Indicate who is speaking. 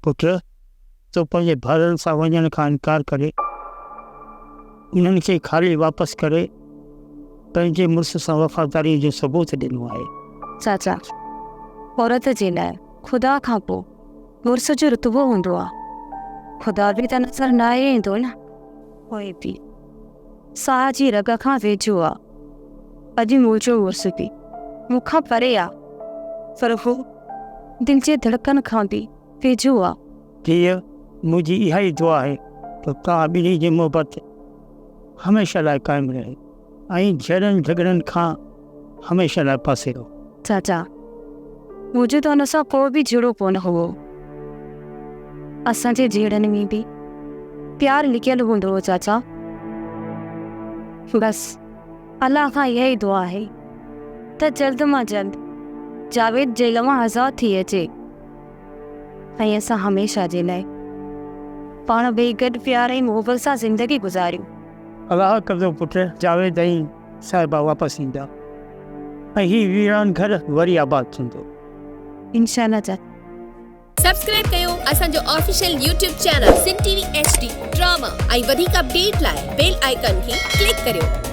Speaker 1: पुट तो पंहिंजे भाउरनि सां वञण खां इनकार करे उन्हनि खे ख़ाली वापसि करे पंहिंजे मुड़ुस सां वफ़ादारी जो सबूत ॾिनो आहे।
Speaker 2: चाचा, औरत जे लाइ खुदा खां पोइ मुड़ुस जो रुतबो हूंदो आहे। खुदा बि त नज़र न आहे ईंदो न। पोइ बि साह जी रग खां वेझो आहे। अॼु मुंहिंजो मुड़ुस बि मूंखां परे आहे, पर हू दिलि जे धड़कन खां बि वेझो आहे।
Speaker 1: धीअ, मुंहिंजी इहा ई दुआ आहे त तव्हां ॿिन्ही जी मोहबत हमेशह लाइ क़ाइमु रहे ऐं झड़नि झगड़नि खां हमेशह लाइ पासे रहो।
Speaker 2: चाचा, मुंहिंजो त हुन सां को बि जुड़ो कोन हुओ। असांजे झेड़नि में बि प्यार लिकियलु हूंदो हो चाचा। बसि अलाह खां इहा ई दुआ आहे त जल्द मां जल्द जावेद जेल मां आज़ादु थी अचे ऐं असां हमेशह जे लाइ पाण ॿई गॾु प्यार ऐं मोहबत सां ज़िंदगी गुज़ारियूं।
Speaker 1: अलाह कंदो पुट जावेद ऐं साहिबा वापसि ईंदा ऐं हीउ वीरान घर वरी आबाद थींदो।
Speaker 2: इंशाअल्लाह चाचा।
Speaker 3: सब्सक्राइब कयो असांजो official YouTube channel Sindh TV HD drama ऐं वधीक अपडेट लाइ बेल आइकन खे क्लिक करियो।